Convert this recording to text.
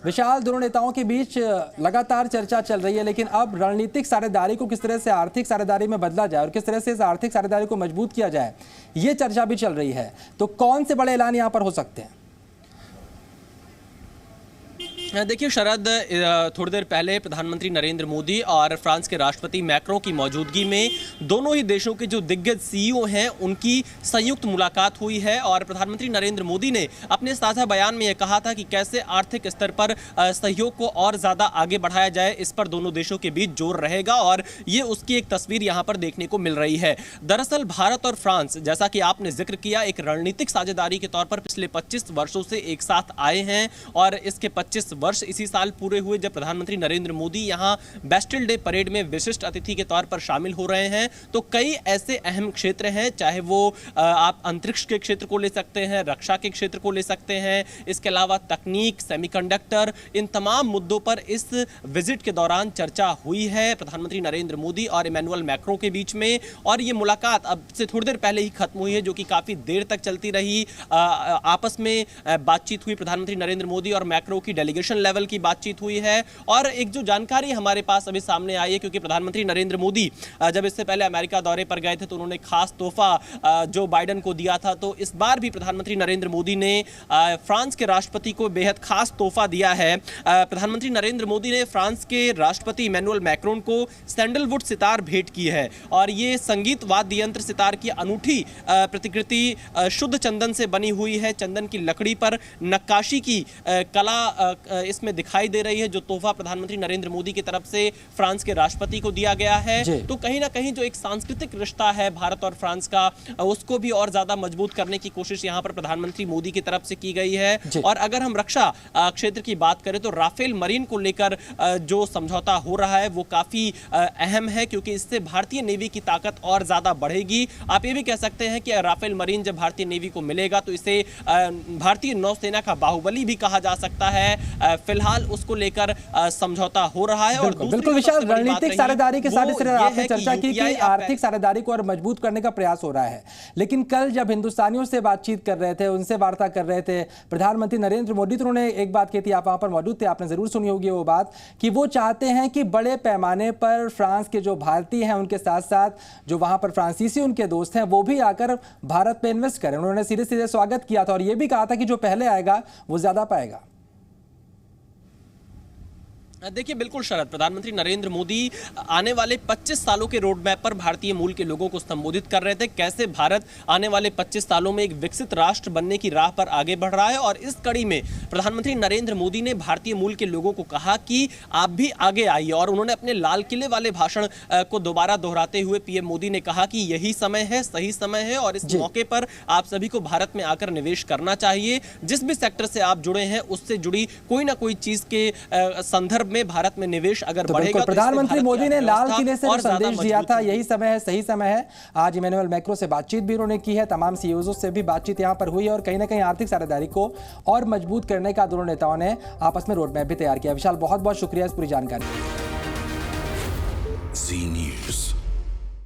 विशाल, दोनों नेताओं के बीच लगातार चर्चा चल रही है, लेकिन अब रणनीतिक साझेदारी को किस तरह से आर्थिक साझेदारी में बदला जाए और किस तरह से इस आर्थिक साझेदारी को मजबूत किया जाए, ये चर्चा भी चल रही है। तो कौन से बड़े ऐलान यहां पर हो सकते हैं? देखिए शरद, थोड़ी देर पहले प्रधानमंत्री नरेंद्र मोदी और फ्रांस के राष्ट्रपति मैक्रों की मौजूदगी में दोनों ही देशों के जो दिग्गज सीईओ हैं उनकी संयुक्त मुलाकात हुई है। और प्रधानमंत्री नरेंद्र मोदी ने अपने साझा बयान में यह कहा था कि कैसे आर्थिक स्तर पर सहयोग को और ज़्यादा आगे बढ़ाया जाए, इस पर दोनों देशों के बीच जोर रहेगा। और ये उसकी एक तस्वीर यहाँ पर देखने को मिल रही है। दरअसल भारत और फ्रांस, जैसा कि आपने जिक्र किया, एक रणनीतिक साझेदारी के तौर पर पिछले 25 वर्षों से एक साथ आए हैं। और इसके 25 वर्ष इसी साल पूरे हुए जब प्रधानमंत्री नरेंद्र मोदी यहां बेस्टिल डे परेड में विशिष्ट अतिथि के तौर पर शामिल हो रहे हैं। तो कई ऐसे अहम क्षेत्र हैं, चाहे वो आप अंतरिक्ष के क्षेत्र को ले सकते हैं, रक्षा के क्षेत्र को ले सकते हैं, इसके अलावा तकनीक, सेमीकंडक्टर, इन तमाम मुद्दों पर इस विजिट के दौरान चर्चा हुई है प्रधानमंत्री नरेंद्र मोदी और इमैनुअल मैक्रों के बीच में। और ये मुलाकात अब से थोड़ी देर पहले ही खत्म हुई है, जो कि काफी देर तक चलती रही। आपस में बातचीत हुई, प्रधानमंत्री नरेंद्र मोदी और मैक्रो की डेलीगेशन लेवल की बातचीत हुई है। और एक जो जानकारी हमारे पास अभी सामने आई है, क्योंकि प्रधानमंत्री नरेंद्र मोदी जब इससे पहले अमेरिका दौरे पर गए थे तो उन्होंने खास तोहफा जो बाइडेन को दिया था, तो इस बार भी प्रधानमंत्री नरेंद्र मोदी ने फ्रांस के राष्ट्रपति को बेहद खास तोहफा दिया है। प्रधानमंत्री नरेंद्र मोदी ने फ्रांस के राष्ट्रपति इमैनुअल मैक्रोन को सैंडलवुड सितार भेंट की है। और ये संगीत वाद्य यंत्र सितार की अनूठी प्रतिकृति शुद्ध चंदन से बनी हुई है। चंदन की लकड़ी पर नक्काशी की कला इसमें दिखाई दे रही है, जो तोहफा प्रधानमंत्री नरेंद्र मोदी की तरफ से फ्रांस के राष्ट्रपति को दिया गया है। तो कहीं ना कहीं जो एक सांस्कृतिक रिश्ता है भारत और फ्रांस का, उसको भी और ज्यादा मजबूत करने की कोशिश यहां पर प्रधानमंत्री मोदी की तरफ से की गई है। और अगर हम रक्षा क्षेत्र की बात करें तो राफेल मरीन को लेकर जो समझौता हो रहा है वो काफी अहम है, क्योंकि इससे भारतीय नेवी की ताकत और ज्यादा बढ़ेगी। आप ये भी कह सकते हैं कि राफेल मरीन जब भारतीय नेवी को मिलेगा तो इसे भारतीय नौसेना का बाहुबली भी कहा जा सकता है। फिलहाल उसको लेकर समझौता हो रहा है। और बिल्कुल विशाल, रणनीतिक साझेदारी के साथ इस तरह आपने चर्चा की कि आर्थिक साझेदारी को और मजबूत करने का प्रयास हो रहा है। लेकिन कल जब हिंदुस्तानियों से बातचीत कर रहे थे, उनसे वार्ता कर रहे थे प्रधानमंत्री नरेंद्र मोदी, तो उन्होंने एक बात की थी, आप वहां पर मौजूद थे, आपने जरूर सुनी होगी वो बात, कि वो चाहते हैं कि बड़े पैमाने पर फ्रांस के जो भारतीय हैं उनके साथ साथ जो वहां पर फ्रांसीसी उनके दोस्त हैं वो भी आकर भारत में इन्वेस्ट करें। उन्होंने सीधे सीधे स्वागत किया था और यह भी कहा था कि जो पहले आएगा वो ज्यादा पाएगा। देखिए बिल्कुल शरद, प्रधानमंत्री नरेंद्र मोदी आने वाले 25 सालों के रोड मैप पर भारतीय मूल के लोगों को संबोधित कर रहे थे। कैसे भारत आने वाले 25 सालों में एक विकसित राष्ट्र बनने की राह पर आगे बढ़ रहा है। और इस कड़ी में प्रधानमंत्री नरेंद्र मोदी ने भारतीय मूल के लोगों को कहा कि आप भी आगे आइए। और उन्होंने अपने लाल किले वाले भाषण को दोबारा दोहराते हुए पीएम मोदी ने कहा कि यही समय है, सही समय है और इस मौके पर आप सभी को भारत में आकर निवेश करना चाहिए। जिस भी सेक्टर से आप जुड़े हैं उससे जुड़ी कोई ना कोई चीज के संदर्भ में भारत में निवेश अगर बढ़ेगा, तो प्रधानमंत्री मोदी ने लाल किले से संदेश दिया था, यही समय है, सही समय है। आज इमैनुअल मैक्रो से बातचीत भी उन्होंने की है, तमाम सीईओ से भी बातचीत यहां पर हुई है और कहीं ना कहीं आर्थिक साझेदारी को और मजबूत करने का दोनों नेताओं ने आपस में रोड मैप भी तैयार किया। विशाल, बहुत बहुत शुक्रिया इस पूरी जानकारी।